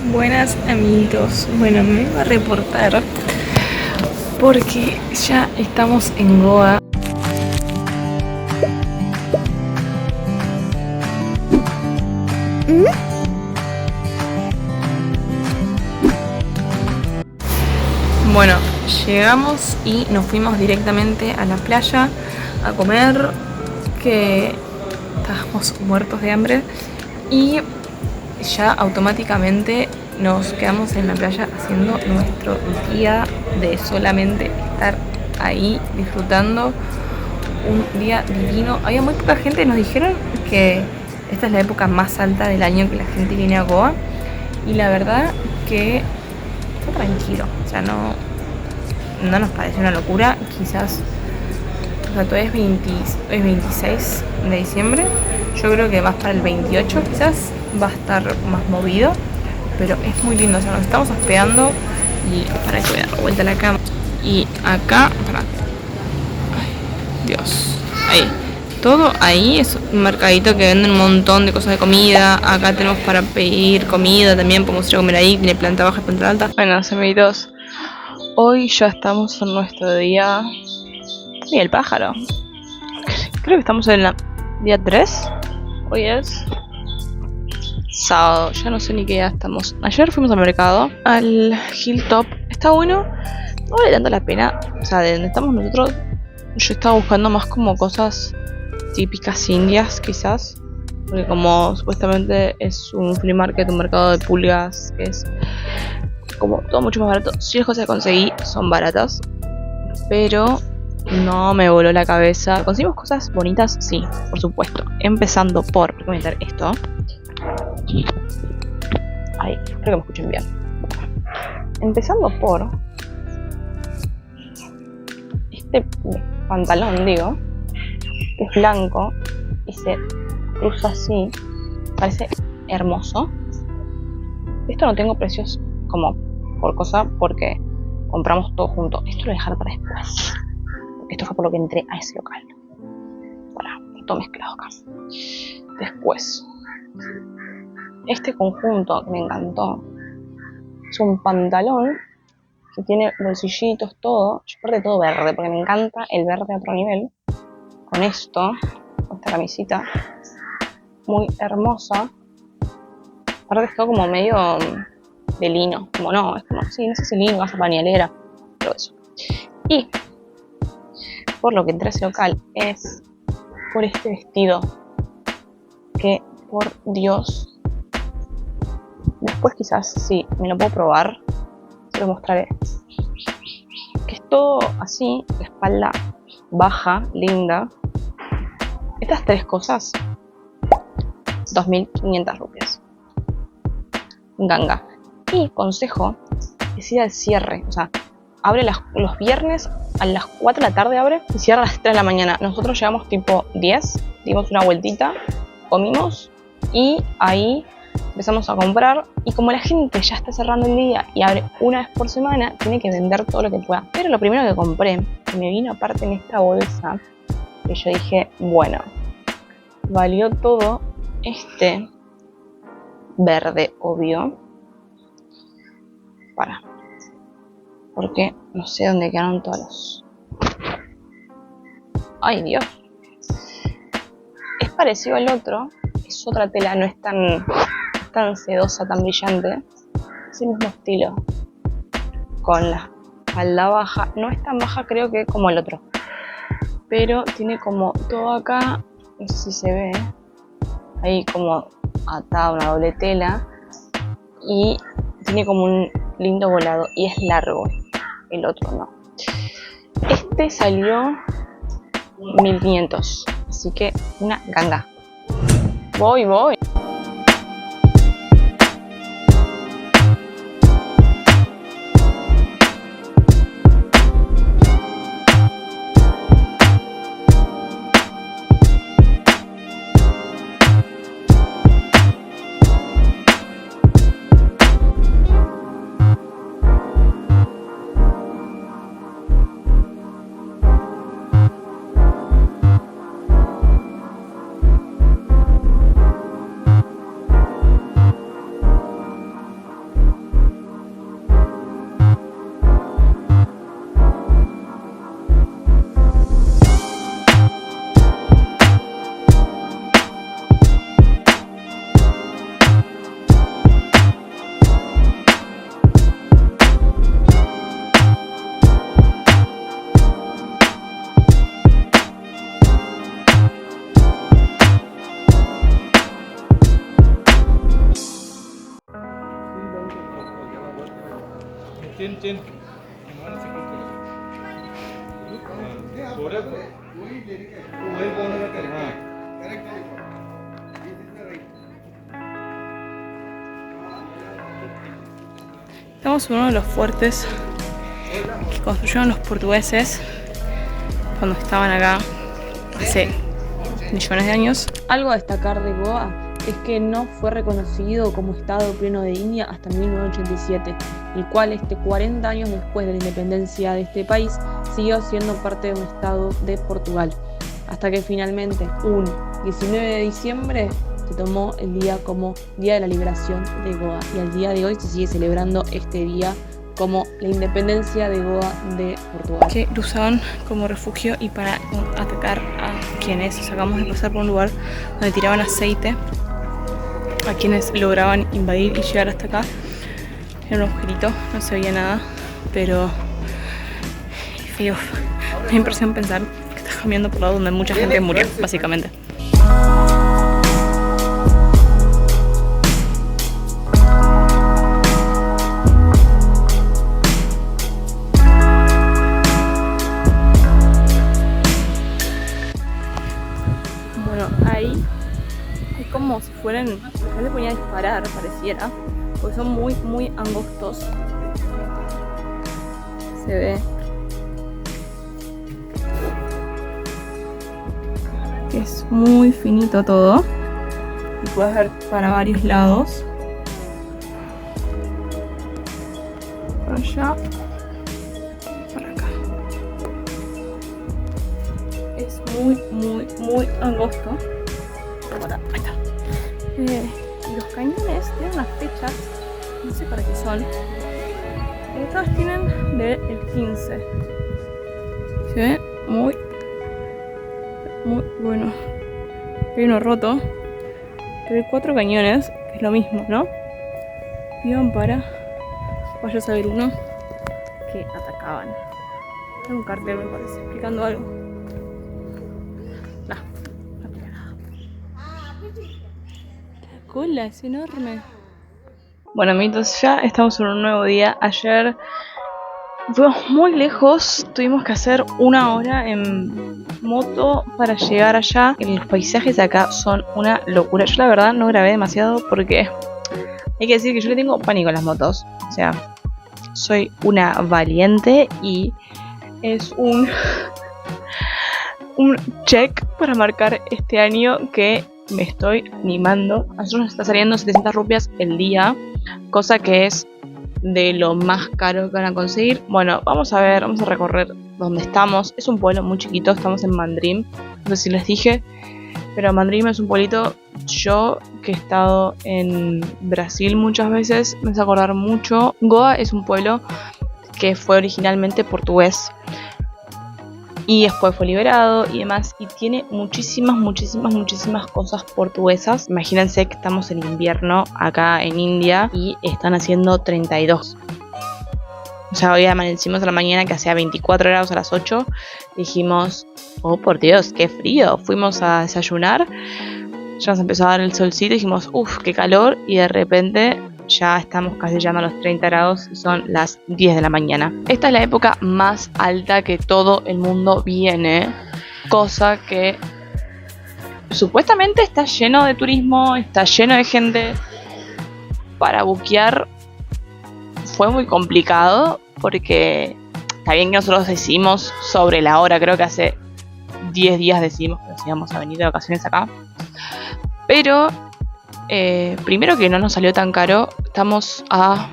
Buenas amiguitos, bueno, me iba a reportar porque ya estamos en Goa. Bueno, llegamos y nos fuimos directamente a la playa a comer, que estábamos muertos de hambre, y ya automáticamente nos quedamos en la playa haciendo nuestro día de solamente estar ahí disfrutando un día divino. Había muy poca gente, nos dijeron que esta es la época más alta del año que la gente viene a Goa, y la verdad que fue tranquilo, o sea, no nos pareció una locura. Quizás, o sea, todavía es 26 de diciembre, yo creo que más para el 28 quizás va a estar más movido, pero es muy lindo. O sea, nos estamos hospedando y para que voy a dar vuelta a la cama. Y acá, ay, Dios, ahí, todo ahí es un mercadito que vende un montón de cosas de comida. Acá tenemos para pedir comida también, podemos ir a comer ahí, tiene planta baja y planta alta. Bueno, amiguitos, hoy ya estamos en nuestro día. Y el pájaro. Creo que estamos en el día 3. Hoy es sábado, ya no sé ni qué día estamos. Ayer fuimos al mercado, al Hilltop. Está bueno, no vale tanto la pena. O sea, de donde estamos nosotros, yo estaba buscando más como cosas típicas indias, quizás. Porque como supuestamente es un flea market, un mercado de pulgas, que es como todo mucho más barato. Sí, las cosas que conseguí son baratas, pero no me voló la cabeza. ¿Conseguimos cosas bonitas? Sí, por supuesto. Empezando por comentar esto. Ay, creo que me escuchen bien. Empezando por este pantalón, digo, que es blanco y se cruza así. Parece hermoso. Esto no tengo precios como por cosa porque compramos todo junto. Esto lo voy a dejar para después. Esto fue por lo que entré a ese local. Para todo mezclado acá. Después, este conjunto que me encantó es un pantalón que tiene bolsillitos, todo. Yo aparte todo verde, porque me encanta el verde a otro nivel. Con esto, con esta camisita muy hermosa. Aparte es todo como medio de lino. Como no, es como, sí, no sé si lino, gasa pañalera, todo eso. Y por lo que entré a ese local es por este vestido que, por Dios, después quizás sí me lo puedo probar, se lo mostraré, que es todo así, la espalda baja, linda. Estas tres cosas, 2.500 rupias, ganga. Y consejo es ir al cierre, o sea, abre los viernes a las 4 de la tarde abre y cierra a las 3 de la mañana. Nosotros llegamos tipo 10, dimos una vueltita, comimos y ahí empezamos a comprar. Y como la gente ya está cerrando el día y abre una vez por semana, tiene que vender todo lo que pueda. Pero lo primero que compré, que me vino aparte en esta bolsa, que yo dije, bueno, valió todo este verde, obvio. Porque no sé dónde quedaron todos los... ¡Ay, Dios! Es parecido al otro, es otra tela, no es tan sedosa, tan brillante. Es el mismo estilo. Con la falda baja, no es tan baja creo que como el otro. Pero tiene como todo acá, no sé si se ve, ahí como atada una doble tela. Y tiene como un lindo volado y es largo. El otro no. Este salió 1.500, así que una ganga. Voy. Estamos en uno de los fuertes que construyeron los portugueses cuando estaban acá hace millones de años. Algo a destacar de Goa es que no fue reconocido como Estado pleno de India hasta 1987, el cual 40 años después de la independencia de este país siguió siendo parte de un Estado de Portugal, hasta que finalmente un 19 de diciembre se tomó el día como Día de la Liberación de Goa, y al día de hoy se sigue celebrando este día como la independencia de Goa de Portugal. Que lo usaban como refugio y para atacar a quienes acabamos de pasar por un lugar donde tiraban aceite a quienes lograban invadir y llegar hasta acá. Era un agujerito, no se veía nada, pero feo. Me da impresión pensar que estás caminando por lado donde mucha gente murió, básicamente. Ahí es como si fueran, la gente ponía a disparar, pareciera, porque son muy angostos. Se ve. Es muy finito todo y puedes ver para varios lados. Por allá, por acá. Es muy angosto. Ahora, ahí está. Y los cañones tienen unas fechas, no sé para qué son. Todas tienen del 15. Se ve muy bueno. Hay uno roto, pero hay 4 cañones, que es lo mismo, ¿no? Iban para, vaya a saber uno, que atacaban. Hay un cartel, me parece, explicando algo. No explica nada. La cola es enorme. Bueno, amiguitos, ya estamos en un nuevo día. Ayer fuimos muy lejos, tuvimos que hacer 1 hora en moto para llegar allá. Los paisajes de acá son una locura. Yo la verdad no grabé demasiado porque hay que decir que yo le tengo pánico a las motos. O sea, soy una valiente y es un check para marcar este año que me estoy animando. A nosotros nos está saliendo 700 rupias el día, cosa que es de lo más caro que van a conseguir. Bueno, vamos a ver, vamos a recorrer donde estamos. Es un pueblo muy chiquito, estamos en Mandrim, no sé si les dije, pero Mandrim es un pueblito. Yo que he estado en Brasil muchas veces me hace acordar mucho. Goa es un pueblo que fue originalmente portugués y después fue liberado y demás, y tiene muchísimas cosas portuguesas. Imagínense que estamos en invierno acá en India y están haciendo 32. O sea, hoy amanecimos a la mañana que hacía 24 grados a las 8. Dijimos, oh por Dios, qué frío. Fuimos a desayunar, ya nos empezó a dar el solcito y dijimos, uff, qué calor, y de repente ya estamos casi llegando a los 30 grados y son las 10 de la mañana. Esta es la época más alta que todo el mundo viene, cosa que supuestamente está lleno de turismo, está lleno de gente. Para buquear fue muy complicado porque está bien que nosotros decimos sobre la hora, creo que hace 10 días decimos que nos íbamos a venir de vacaciones acá, pero primero que no nos salió tan caro. Estamos a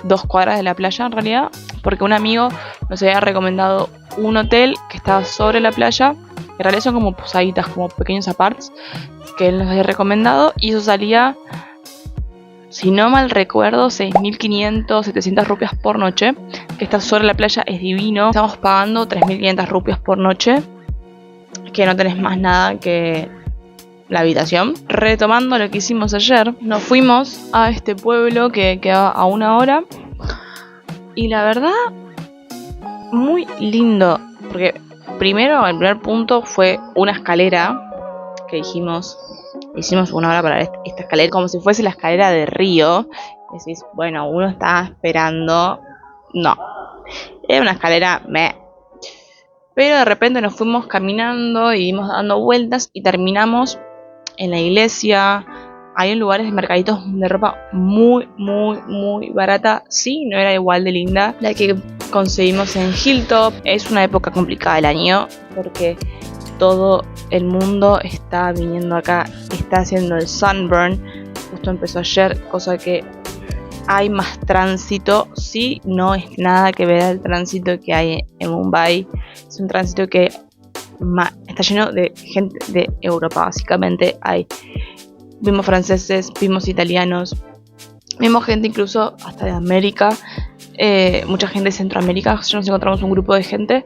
2 cuadras de la playa en realidad, porque un amigo nos había recomendado un hotel que estaba sobre la playa. En realidad son como posaditas, como pequeños aparts que él nos había recomendado, y eso salía, si no mal recuerdo, 6.500, 700 rupias por noche, que está sobre la playa. Es divino. Estamos pagando 3.500 rupias por noche, que no tenés más nada que la habitación. Retomando lo que hicimos ayer, nos fuimos a este pueblo que quedaba a 1 hora, y la verdad muy lindo, porque primero el primer punto fue una escalera que hicimos 1 hora para esta escalera, como si fuese la escalera de Río. Decís, bueno, uno está esperando No. Era una escalera meh. Pero de repente nos fuimos caminando y dimos dando vueltas y terminamos en la iglesia. Hay en lugares de mercaditos de ropa muy, muy, muy barata. Sí, no era igual de linda la que conseguimos en Hilltop. Es una época complicada del año porque todo el mundo está viniendo acá, está haciendo el sunburn. Justo empezó ayer, cosa que hay más tránsito. Sí, no es nada que ver al tránsito que hay en Mumbai. Es un tránsito que está lleno de gente de Europa, básicamente. Vimos franceses, vimos italianos, vimos gente incluso hasta de América, mucha gente de Centroamérica. Ya nos encontramos un grupo de gente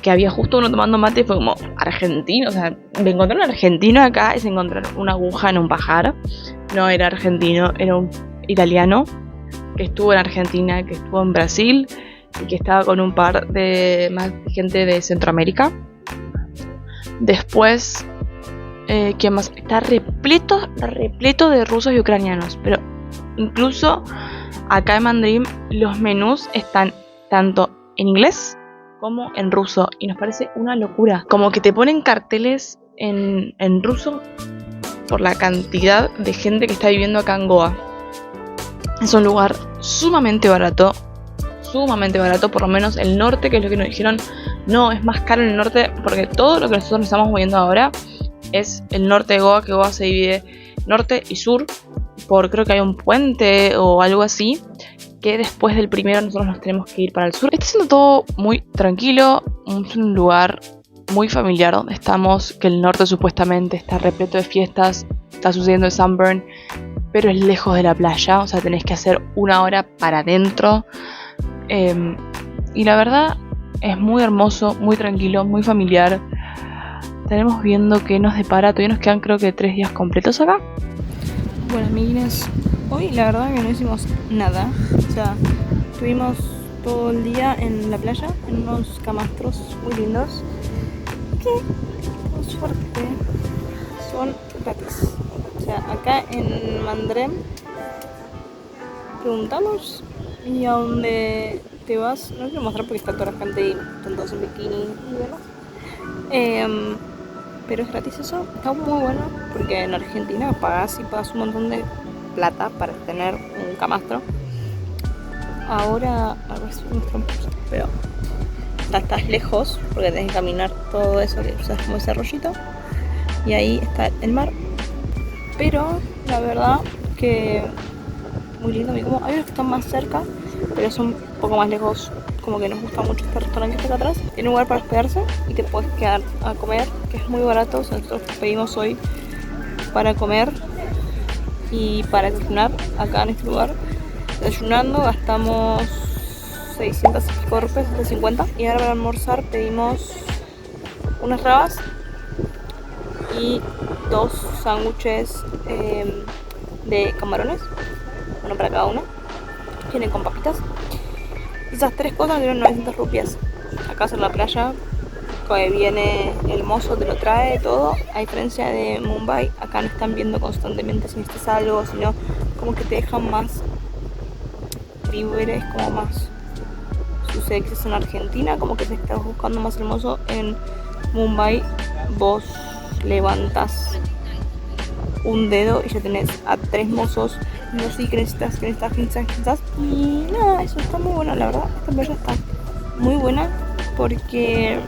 que había justo uno tomando mate y fue como argentino. O sea, me encontré un argentino acá es encontrar una aguja en un pajar. No era argentino, era un italiano que estuvo en Argentina, que estuvo en Brasil y que estaba con un par de más gente de Centroamérica. Después, ¿quién más? Está repleto de rusos y ucranianos, pero incluso acá en Mandarín los menús están tanto en inglés como en ruso y nos parece una locura. Como que te ponen carteles en ruso por la cantidad de gente que está viviendo acá en Goa. Es un lugar sumamente barato, por lo menos el norte, que es lo que nos dijeron. No, es más caro en el norte porque todo lo que nosotros nos estamos moviendo ahora es el norte de Goa, que Goa se divide norte y sur por, creo que hay un puente o algo así, que después del primero nosotros nos tenemos que ir para el sur. Está siendo todo muy tranquilo, es un lugar muy familiar donde estamos, que el norte supuestamente está repleto de fiestas, está sucediendo el sunburn, pero es lejos de la playa, o sea, tenés que hacer 1 hora para adentro. Y la verdad es muy hermoso, muy tranquilo, muy familiar. Estaremos viendo qué nos depara. Todavía nos quedan creo que 3 días completos acá. Bueno, amiguines, hoy la verdad que no hicimos nada. O sea, estuvimos todo el día en la playa, en unos camastros muy lindos, que por suerte son gratis. O sea, acá en Mandrem preguntamos y a donde te vas, no quiero mostrar porque está toda la gente y están todos en bikini y demás. Pero es gratis eso, está muy bueno porque en Argentina pagas un montón de plata para tener un camastro. Ahora, a ver si muestro un poco, pero estás lejos porque tenés que caminar todo eso que usas como ese rollito y ahí está el mar. Pero la verdad que muy lindo, como hay unos que están más cerca, pero son un poco más lejos. Como que nos gusta mucho este restaurante que está acá atrás. Tiene un lugar para hospedarse y te puedes quedar a comer, que es muy barato. O sea, nosotros pedimos hoy para comer y para desayunar acá en este lugar. Desayunando gastamos 600 y pico rupias, 750. Y ahora para almorzar pedimos unas rabas y 2 sándwiches de camarones, uno para cada uno. Vienen con papitas. Esas 3 cosas dieron 900 rupias. Acá en la playa, que viene el mozo, te lo trae todo. A diferencia de Mumbai, acá no están viendo constantemente si necesitas algo, sino como que te dejan más libres, como más sucede que es en Argentina, como que te estás buscando más el mozo. En Mumbai vos levantas un dedo y ya tenés a 3 mozos. No sé qué necesitas. Y nada, eso está muy bueno, la verdad. Esta playa está muy buena porque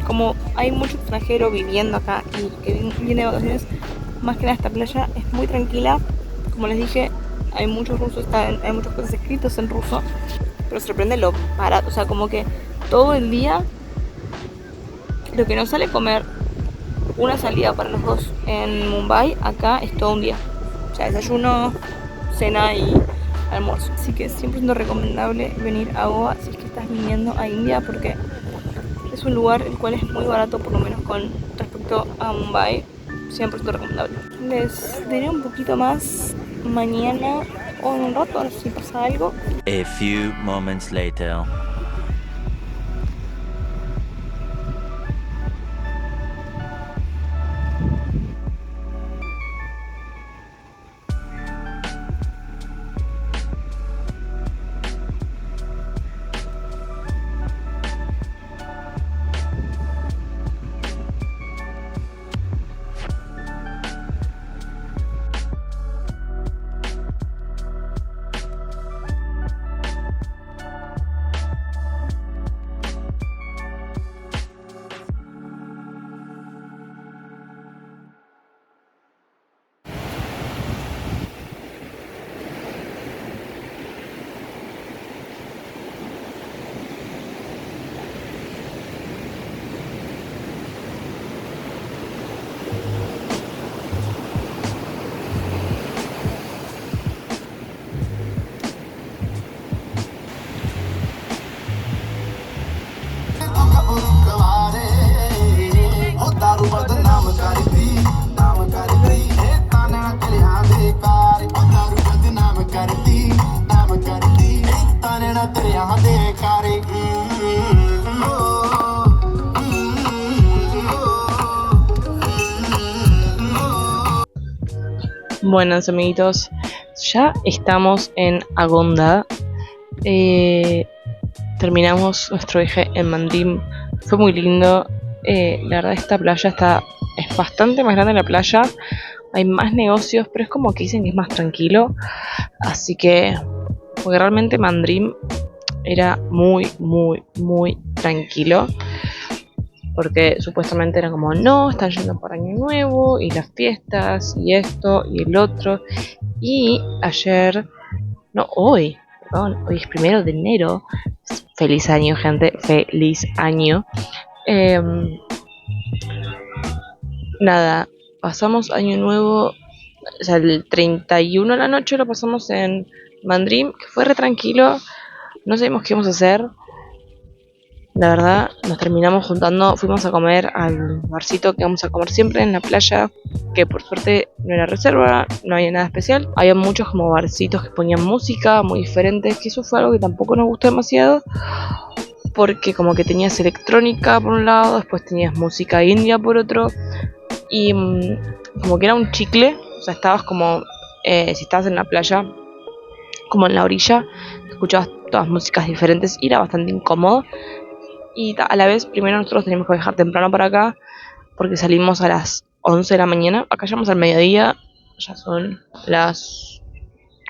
como hay mucho extranjero viviendo acá y que viene de vacaciones, más que nada esta playa es muy tranquila. Como les dije, hay muchos rusos, hay muchas cosas escritas en ruso, pero sorprende lo barato. O sea, como que todo el día lo que nos sale comer una salida para los dos en Mumbai, acá es todo un día. O sea, desayuno, cena y almuerzo. Así que siempre es recomendable venir a Goa si es que estás viniendo a India, porque es un lugar el cual es muy barato, por lo menos con respecto a Mumbai. 100% recomendable. Les diré un poquito más mañana o en un rato, a ver si pasa algo. A few moments later. Buenas amiguitos, ya estamos en Agonda. Terminamos nuestro viaje en Mandrim. Fue muy lindo. La verdad esta playa es bastante más grande la playa. Hay más negocios, pero es como que dicen que es más tranquilo. Así que, porque realmente Mandrim era muy, muy, muy tranquilo. Porque supuestamente era como, no, están yendo por Año Nuevo y las fiestas y esto y el otro. Y ayer, no, hoy es 1 de enero. Feliz año, gente, feliz año. Nada, pasamos Año Nuevo, o sea, el 31 de la noche lo pasamos en Mandrim, que fue re tranquilo, no sabíamos qué íbamos a hacer. La verdad, nos terminamos juntando, fuimos a comer al barcito que vamos a comer siempre en la playa, que por suerte no era reserva, no había nada especial. Había muchos como barcitos que ponían música muy diferentes, que eso fue algo que tampoco nos gustó demasiado, porque como que tenías electrónica por un lado, después tenías música india por otro, y como que era un chicle, o sea, estabas como, si estabas en la playa, como en la orilla, escuchabas todas músicas diferentes y era bastante incómodo. Y a la vez, primero nosotros teníamos que viajar temprano para acá, porque salimos a las 11 de la mañana. Acá llegamos al mediodía, ya son las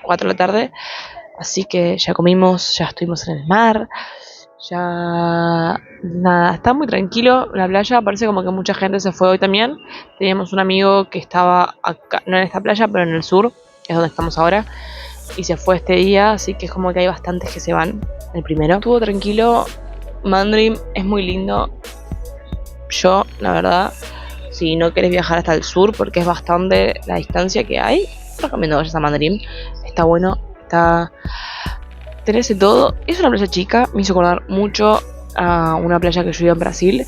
4 de la tarde. Así que ya comimos, ya estuvimos en el mar. Ya nada, está muy tranquilo la playa. Parece como que mucha gente se fue hoy también. Teníamos un amigo que estaba acá, no en esta playa, pero en el sur, que es donde estamos ahora, y se fue este día, así que es como que hay bastantes que se van. El primero estuvo tranquilo. Mandrim es muy lindo. Yo, la verdad, si no querés viajar hasta el sur, porque es bastante la distancia que hay, recomiendo que vayas a Mandrim. Está bueno, tenés de todo. Es una playa chica, me hizo acordar mucho a una playa que yo iba en Brasil,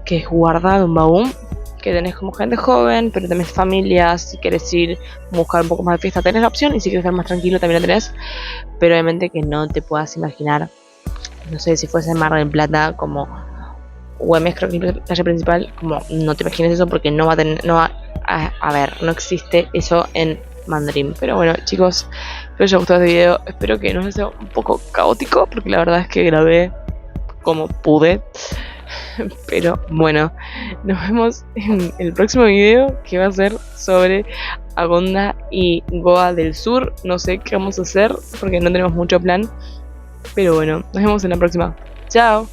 que es Guarda de Umbaú, que tenés como gente joven, pero tenés familias. Si querés ir a buscar un poco más de fiesta, tenés la opción, y si quieres estar más tranquilo también la tenés, pero obviamente que no te puedas imaginar, no sé, si fuese Mar del Plata como Güemes, creo que es la playa principal, como no te imagines eso, porque no va a tener, a ver, no existe eso en Mandrim. Pero bueno, chicos, espero que os haya gustado este video. Espero que no sea un poco caótico, porque la verdad es que grabé como pude. Pero bueno, nos vemos en el próximo video, que va a ser sobre Agonda y Goa del Sur. No sé qué vamos a hacer porque no tenemos mucho plan, pero bueno, nos vemos en la próxima. Chao.